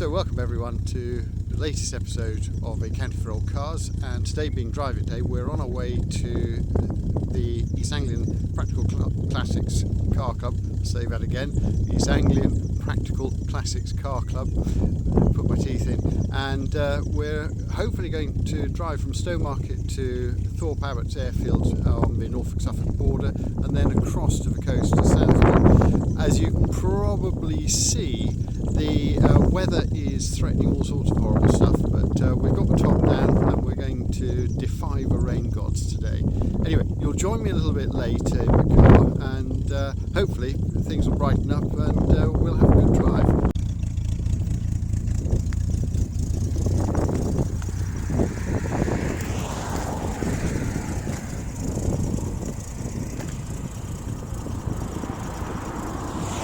So welcome everyone to the latest episode of A County for Old Cars, and today being driving day, we're on our way to the East Anglian Practical Classics Car Club. Say that again, East Anglian Practical Classics Car Club. Put my teeth in, and we're hopefully going to drive from Stowmarket to Thorpe Abbotts Airfield on the Norfolk-Suffolk border, and then across to the coast to Southwold. As you can probably see, the weather is threatening all sorts of horrible stuff, but we've got the top down and we're going to defy the rain gods today. Anyway, you'll join me a little bit later in the car, and hopefully things will brighten up and we'll have a good drive.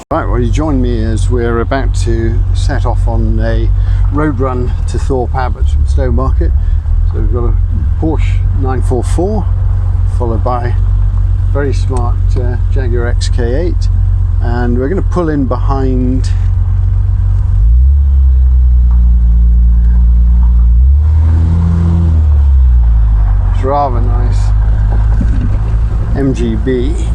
Right, well, you join me as we're about to set off on a road run to Thorpe Abbotts from Stowmarket. So we've got a Porsche 944 followed by a very smart Jaguar XK8, and we're going to pull in behind this rather nice MGB.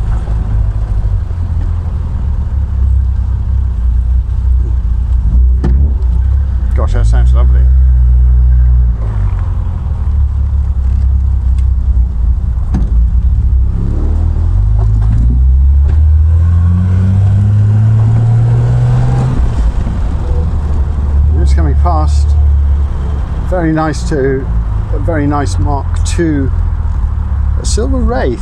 Gosh, that sounds lovely. Just coming past a very nice Mk2 silver Wraith.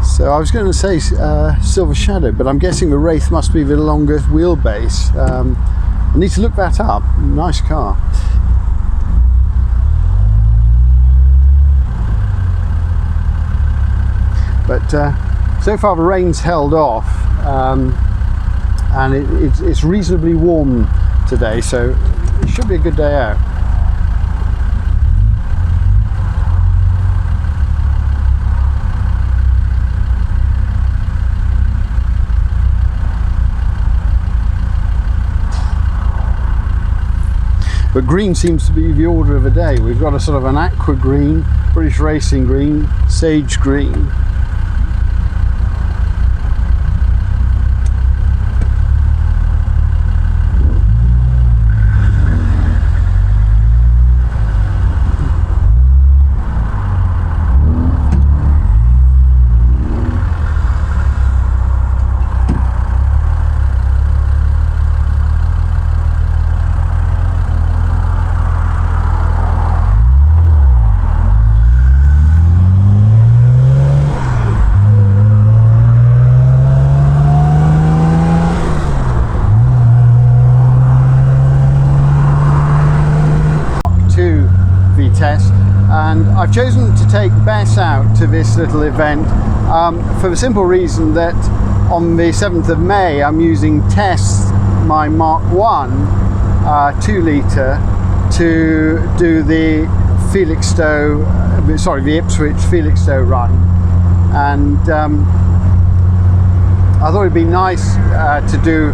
So I was going to say silver Shadow, but I'm guessing the Wraith must be the longer wheelbase. I need to look that up. Nice car. But so far the rain's held off, and it's reasonably warm today, so it should be a good day out. But green seems to be the order of the day. We've got a sort of an aqua green, British racing green, sage green. Vitesse, and I've chosen to take Bess out to this little event for the simple reason that on the 7th of May I'm using Tess, my Mk2 2 litre, to do the the Ipswich Felixstowe run, and I thought it'd be nice to do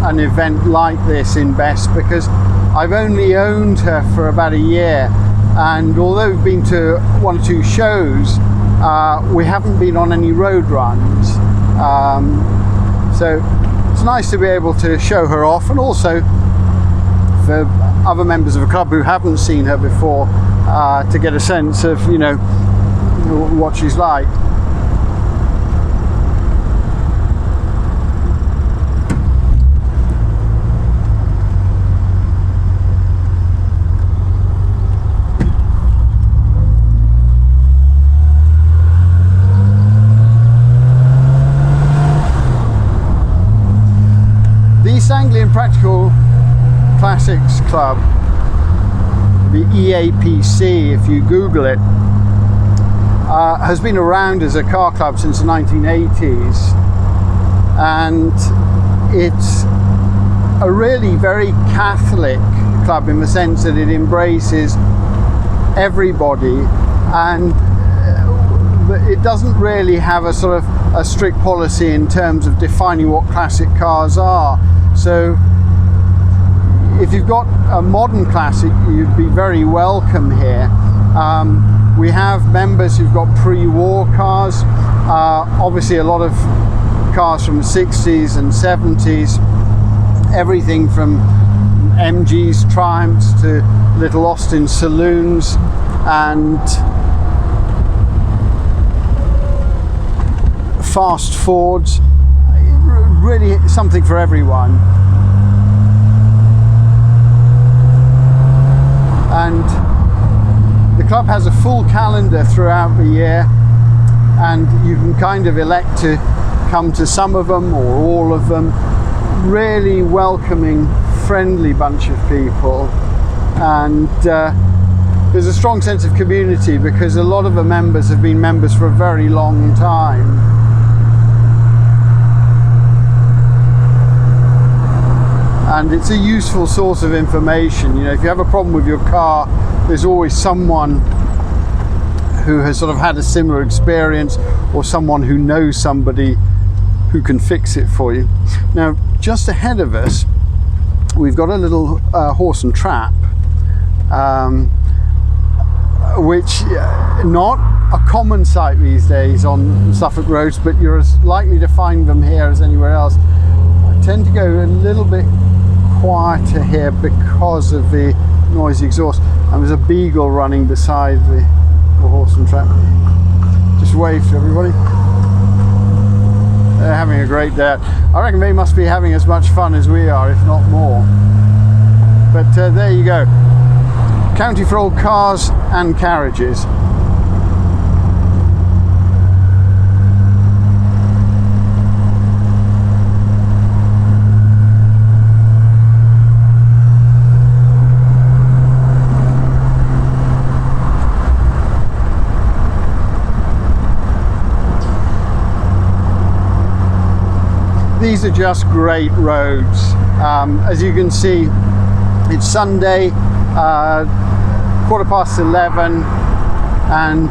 an event like this in Bess, because I've only owned her for about a year, and although we've been to one or two shows, we haven't been on any road runs. So it's nice to be able to show her off, and also for other members of the club who haven't seen her before to get a sense of, you know, what she's like. East Anglian Practical Classics Club, the EAPC if you Google it, has been around as a car club since the 1980s, and it's a really very Catholic club in the sense that it embraces everybody, and it doesn't really have a sort of a strict policy in terms of defining what classic cars are. So if you've got a modern classic, you'd be very welcome here. We have members who've got pre-war cars, obviously a lot of cars from the 60s and 70s, everything from MGs, Triumphs to Little Austin Saloons, and fast Fords. Really something for everyone. And the club has a full calendar throughout the year, and you can kind of elect to come to some of them or all of them. Really welcoming, friendly bunch of people, and there's a strong sense of community because a lot of the members have been members for a very long time. And it's a useful source of information. You know, if you have a problem with your car, there's always someone who has sort of had a similar experience, or someone who knows somebody who can fix it for you. Now, just ahead of us, we've got a little horse and trap, which not a common sight these days on Suffolk roads, but you're as likely to find them here as anywhere else. I tend to go a little bit quieter here because of the noisy exhaust, and there's a beagle running beside the horse and trap. Just wave to everybody. They're having a great day. I reckon they must be having as much fun as we are, if not more. But there you go. County for old cars and carriages. These are just great roads. As you can see, it's Sunday, 11:15, and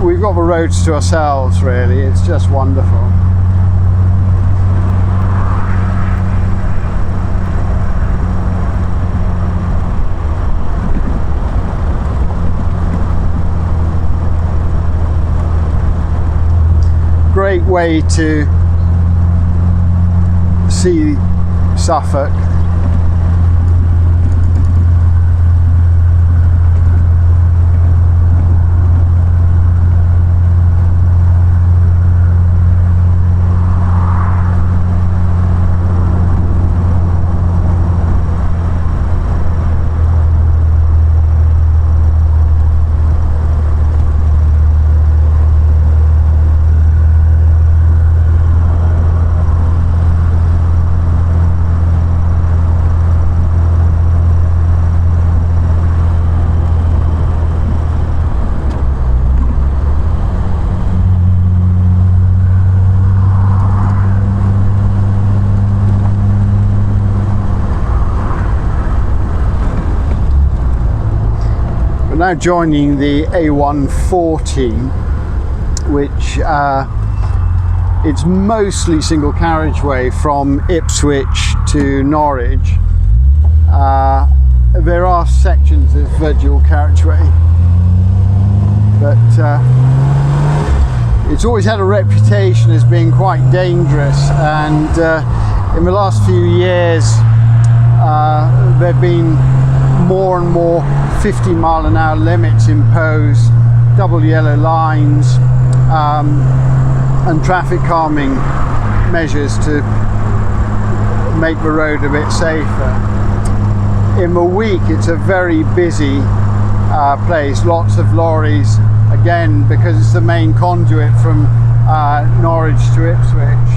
we've got the roads to ourselves, really. It's just wonderful. Great way to see Suffolk. Now joining the A140, which it's mostly single carriageway from Ipswich to Norwich. There are sections of dual carriageway, but it's always had a reputation as being quite dangerous, and in the last few years there have been more and more 50-mile-an-hour limits imposed, double yellow lines, and traffic calming measures to make the road a bit safer. In the week, it's a very busy place, lots of lorries, again because it's the main conduit from Norwich to Ipswich.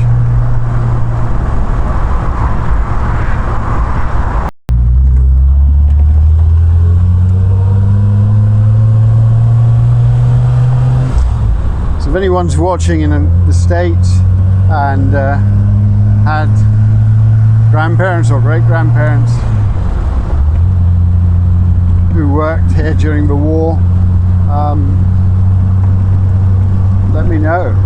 If anyone's watching in the States and had grandparents or great-grandparents who worked here during the war, let me know.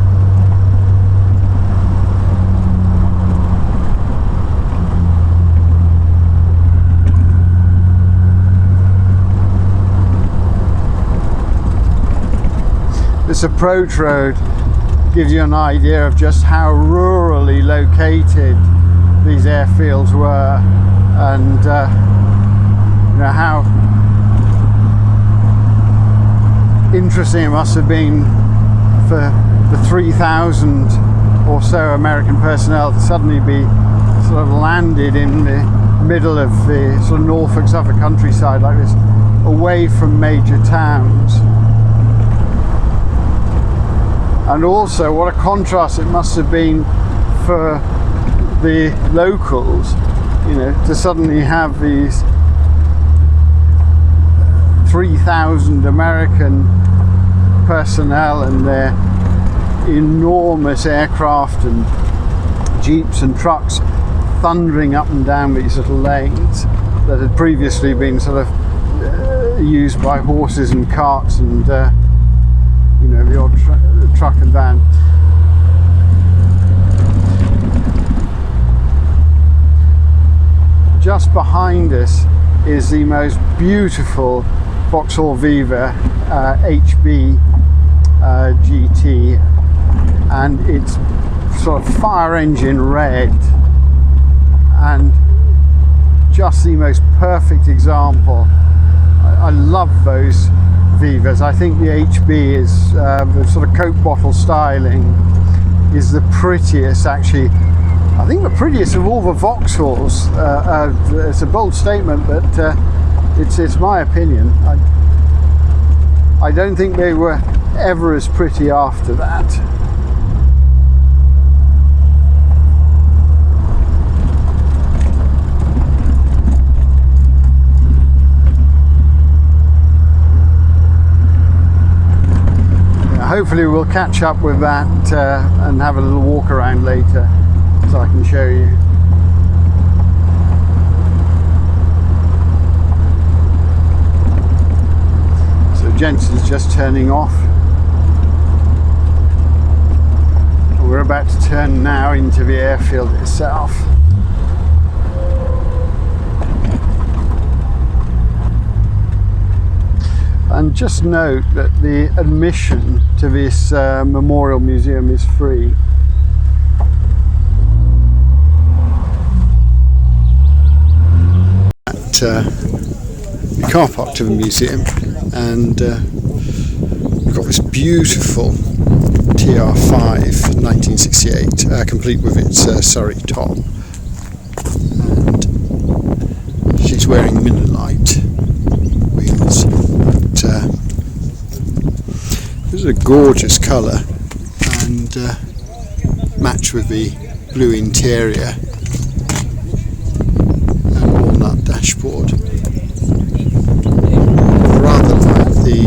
this approach road gives you an idea of just how rurally located these airfields were, and you know, how interesting it must have been for the 3,000 or so American personnel to suddenly be sort of landed in the middle of the sort of Norfolk, Suffolk countryside like this, away from major towns. And also what a contrast it must have been for the locals, you know, to suddenly have these 3,000 American personnel and their enormous aircraft and jeeps and trucks thundering up and down these little lanes that had previously been sort of used by horses and carts and you know, the odd truck and van. Just behind us is the most beautiful Vauxhall Viva HB GT, and it's sort of fire engine red, and just the most perfect example. I love those Vivas. I think the HB is the sort of Coke bottle styling is the prettiest, actually. I think the prettiest of all the Vauxhalls. It's a bold statement, but it's my opinion. I don't think they were ever as pretty after that. Hopefully we'll catch up with that and have a little walk around later so I can show you. So Jensen's just turning off. We're about to turn now into the airfield itself. And just note that the admission to this memorial museum is free. At the car park to the museum, and we've got this beautiful TR5 1968, complete with its Surrey top. And she's wearing Minolite wheels. This is a gorgeous colour and matched with the blue interior and walnut dashboard. Rather like the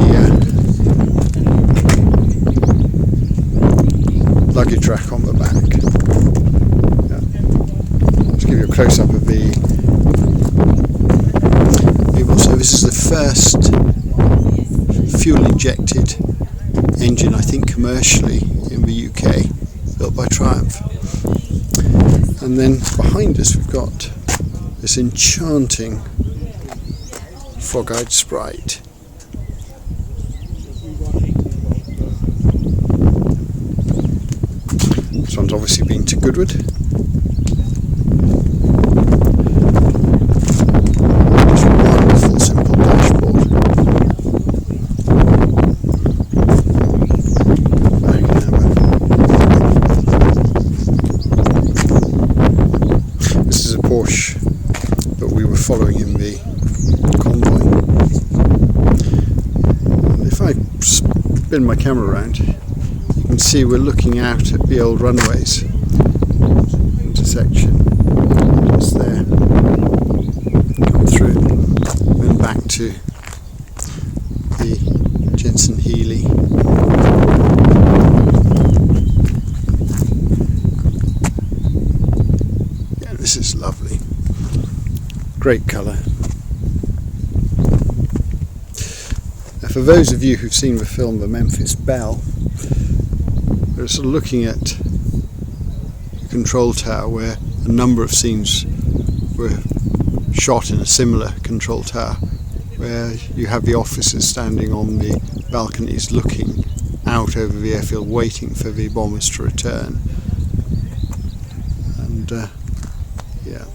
luggage rack on the back. Yeah. Let's give you a close up of the wheel. So this is the first fuel injected engine, I think, commercially in the UK, built by Triumph. And then behind us we've got this enchanting frog-eyed sprite. This one's obviously been to Goodwood. This wonderful simple dashboard. Porsche that we were following in the Convoy. And if I spin my camera around, you can see we're looking out at the old runways intersection just there, come through, and back to the Jensen Healy. This is lovely, great colour. Now, for those of you who've seen the film The Memphis Belle, we're sort of looking at the control tower where a number of scenes were shot in a similar control tower, where you have the officers standing on the balconies looking out over the airfield waiting for the bombers to return. And yeah.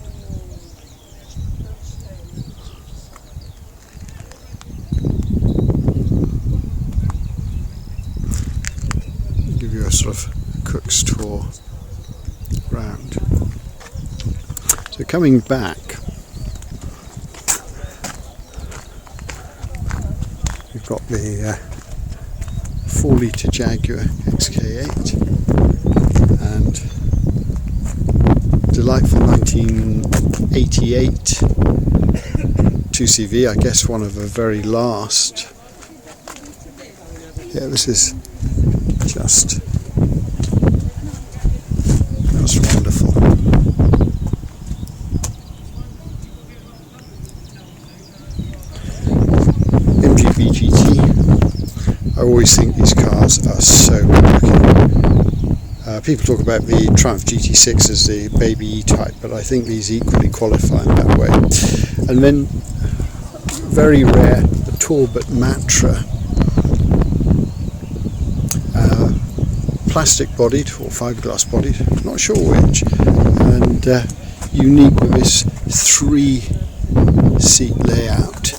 Give you a sort of cook's tour round. So coming back, we've got the 4-litre Jaguar XK8 and delightful 1988 2CV, I guess one of the very last. Yeah, this is just wonderful. MGB GT. I always think these cars are so good looking. People talk about the Triumph GT6 as the baby E-type, but I think these equally qualify in that way. And then, very rare, the Talbot Matra. Plastic bodied or fiberglass bodied, not sure which, and unique with this 3-seat layout,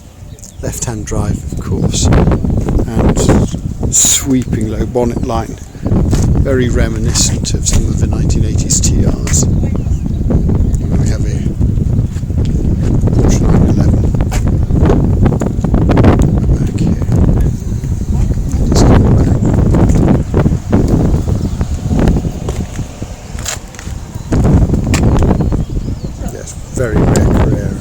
left-hand drive of course, and sweeping low bonnet line, very reminiscent of some of the 1980s TRs. We have a Porsche 911 back here. Let's go back. Very rare Carrera.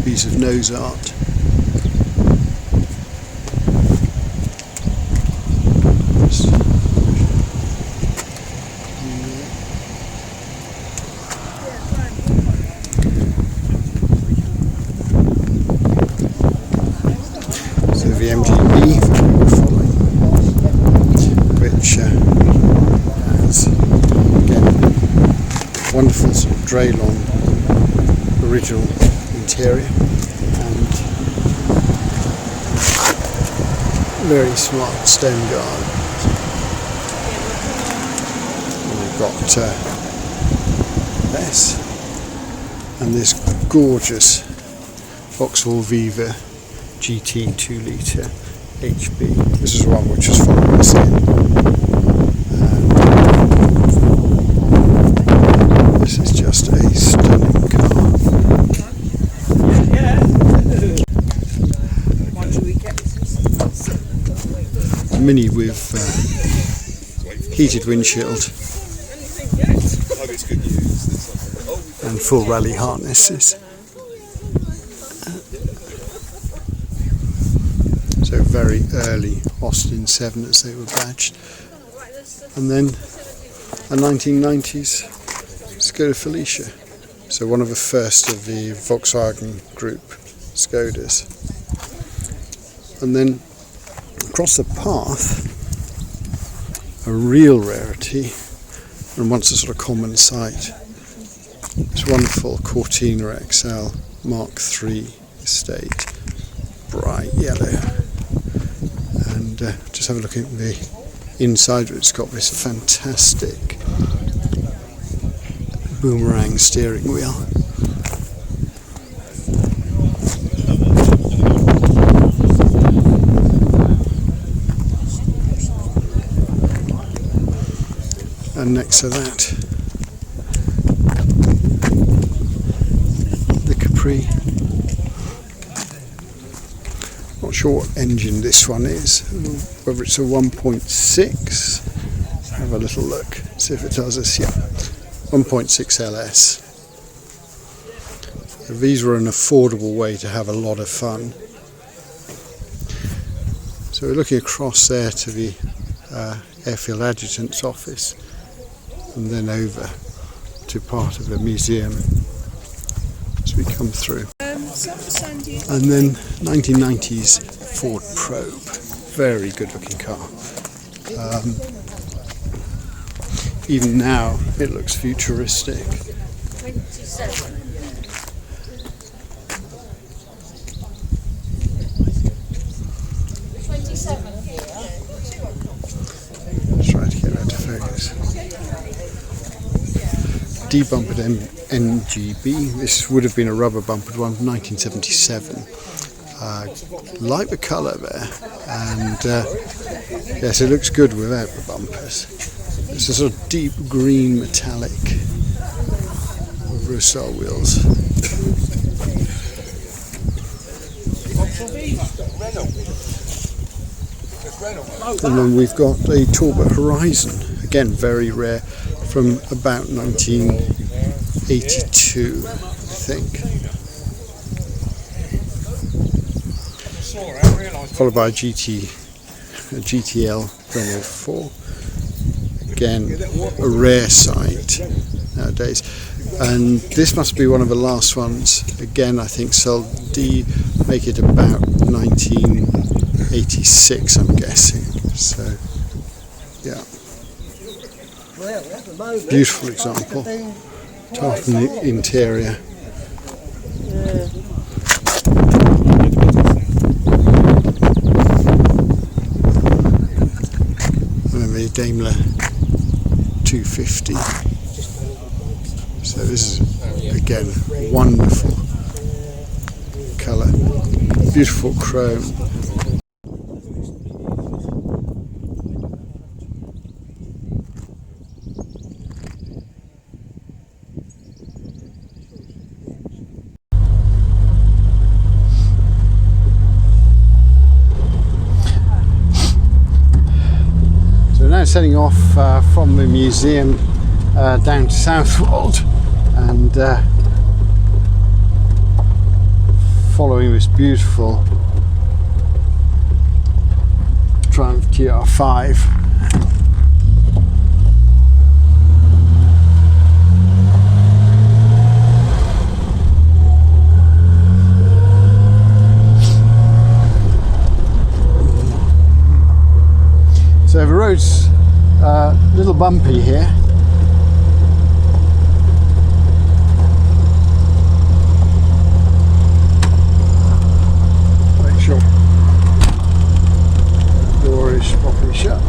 Piece of nose art. So the MGB that we were following, which has again wonderful sort of Draylon original interior and very smart stone guard. And we've got Bess and this gorgeous Vauxhall Viva GT 2-litre HB. This is one which was following us in. This is just a stunning car. A Mini with heated windshield and full rally harnesses. So very early Austin 7 as they were badged. And then a 1990s Skoda Felicia. So one of the first of the Volkswagen group Skodas. And then across the path, a real rarity and once a sort of common sight. This wonderful Cortina XL Mk2 estate, bright yellow. And just have a look at the inside. It's got this fantastic boomerang steering wheel. And next to that, the Capri. Not sure what engine this one is, whether it's a 1.6. Have a little look, see if it tells us. Yeah, 1.6 LS. So these were an affordable way to have a lot of fun. So we're looking across there to the Airfield Adjutant's office, and then over to part of the museum as we come through. And then 1990s Ford Probe, very good looking car. Even now it looks futuristic. debumpered NGB. This would have been a rubber bumpered one from 1977. Like the colour there, and yes, it looks good without the bumpers. It's a sort of deep green metallic with Russell wheels. And then we've got a Thorpe Horizon, again very rare, from about 1982, I think. Followed by a GTL 104. Again, a rare sight nowadays. And this must be one of the last ones. Again, I think sold make it about 1986, I'm guessing. So, yeah. Beautiful example. Tartan interior. The Daimler 250. So this is again wonderful colour, beautiful chrome. Setting off from the museum down to Southwold and following this beautiful Triumph TR5. So the road's a little bumpy here. Make sure the door is properly shut.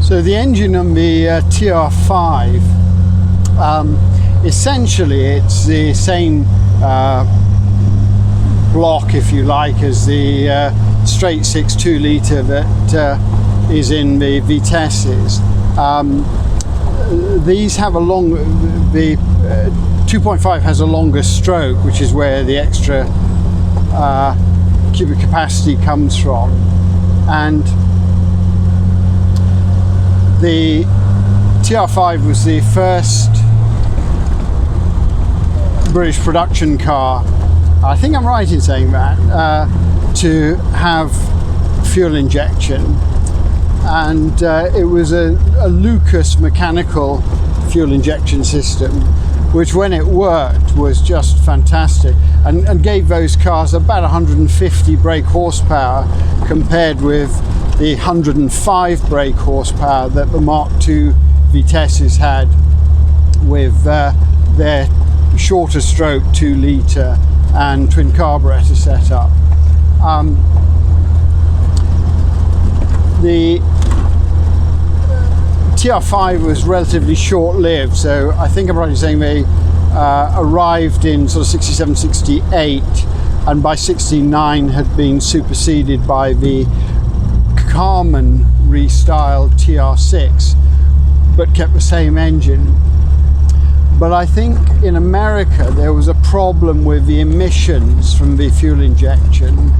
So the engine on the TR5, essentially it's the same block, if you like, as the straight 6 2-litre that is in the Vitesses. These have a long, the 2.5 has a longer stroke, which is where the extra cubic capacity comes from, and the TR5 was the first British production car, I think I'm right in saying that, to have fuel injection, and it was a Lucas mechanical fuel injection system, which when it worked was just fantastic, and gave those cars about 150 brake horsepower compared with the 105 brake horsepower that the Mk2 Vitesses had with their shorter stroke 2-litre and twin carburetor setup. The TR5 was relatively short-lived, so I think I'm right in saying they arrived in sort of 67, 68, and by 69 had been superseded by the Carman restyled TR6 but kept the same engine. But I think in America there was a problem with the emissions from the fuel injection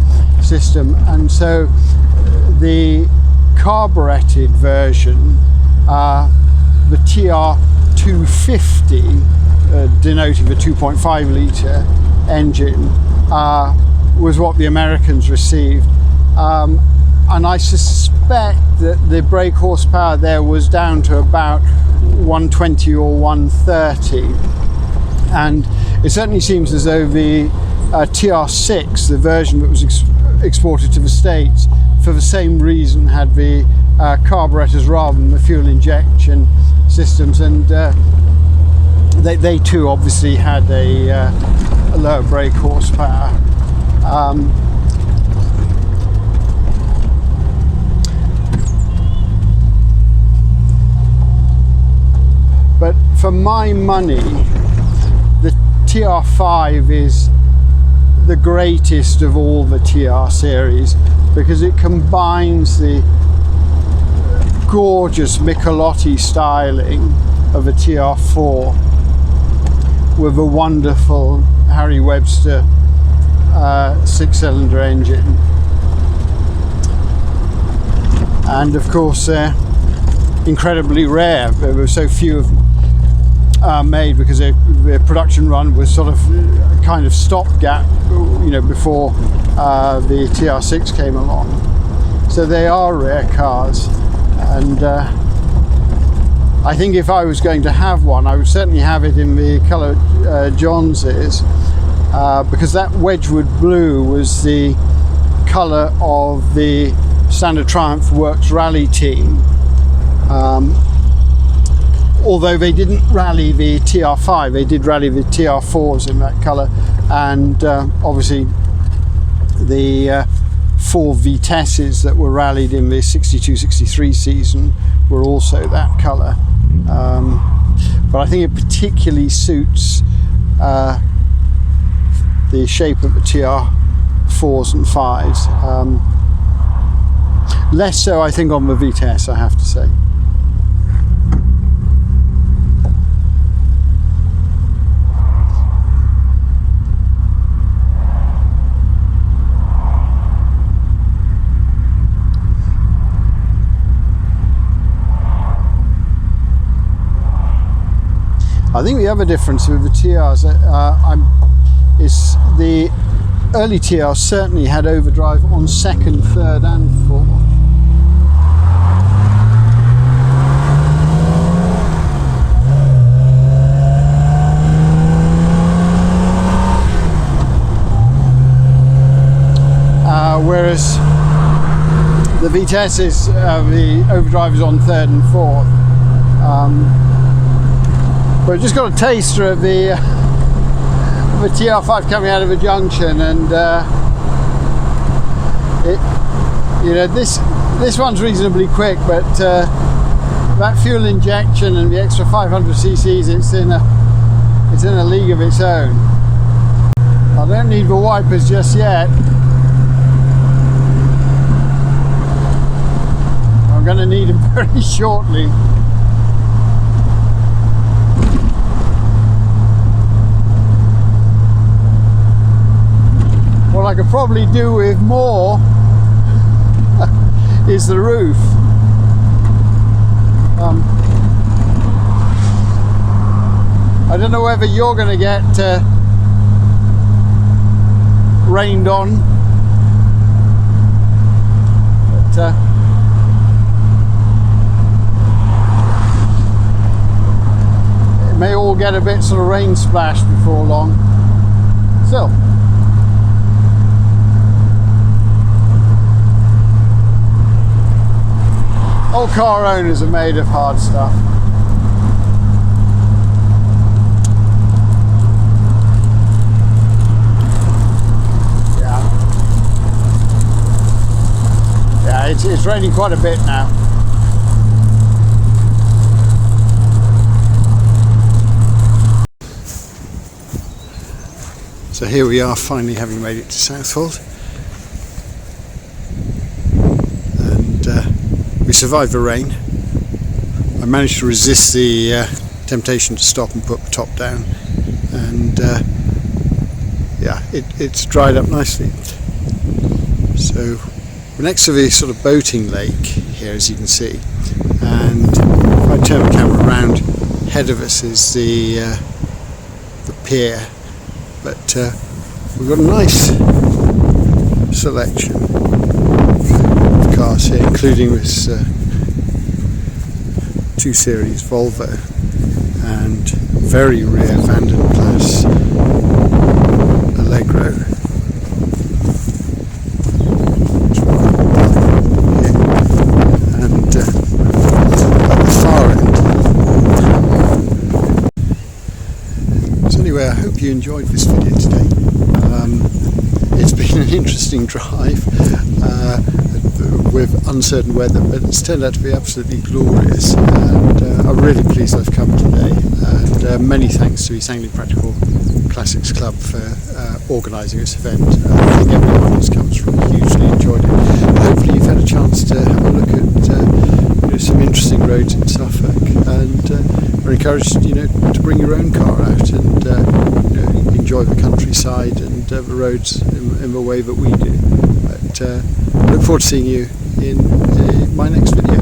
system, and so the carburetted version, the TR250, denoting the 2.5 litre engine, was what the Americans received. And I suspect that the brake horsepower there was down to about 120 or 130, and it certainly seems as though the TR6, the version that was exported to the States, for the same reason had the carburetors rather than the fuel injection systems, and they too obviously had a lower brake horsepower. But for my money, the TR5 is the greatest of all the TR series, because it combines the gorgeous Michelotti styling of a TR4 with a wonderful Harry Webster 6-cylinder engine. And of course they're incredibly rare. There were so few of made because their production run was sort of a kind of stopgap, you know, before the TR6 came along. So they are rare cars, and I think if I was going to have one, I would certainly have it in the colour John's is, because that Wedgwood blue was the colour of the Standard Triumph Works Rally team. Although they didn't rally the TR5, they did rally the TR4s in that colour, and obviously the 4 Vitesses that were rallied in the 62-63 season were also that colour. But I think it particularly suits the shape of the TR4s and 5s. Less so, I think, on the Vitesse, I have to say. I think the other difference with the TRs is the early TRs certainly had overdrive on 2nd, 3rd and 4th. Whereas the Vitesses, the overdrive is on 3rd and 4th. But I just got a taster of the TR5 coming out of a junction, and this one's reasonably quick, but that fuel injection and the extra 500 cc's, it's in a league of its own. I don't need the wipers just yet. I'm going to need them very shortly. What I could probably do with more is the roof. I don't know whether you're going to get rained on, but it may all get a bit sort of rain splashed before long. Still. All car owners are made of hard stuff. Yeah, it's raining quite a bit now. So here we are, finally having made it to Southwold. And survived the rain. I managed to resist the temptation to stop and put the top down, and yeah, it's dried up nicely. So we're next to the sort of boating lake here, as you can see, and if I turn the camera around, ahead of us is the pier, but we've got a nice selection of cars here, including this 2 Series Volvo and very rare Vanden class Allegro. And at the far end. So anyway, I hope you enjoyed this video today. It's been an interesting drive with uncertain weather, but it's turned out to be absolutely glorious, and I'm really pleased I've come today, and many thanks to East Anglian Practical Classics Club for organising this event. I think everyone who's come has really hugely enjoyed it. Hopefully you've had a chance to have a look at some interesting roads in Suffolk, and are encouraged to bring your own car out and enjoy the countryside and the roads in the way that we do. But look forward to seeing you in my next video.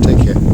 Take care.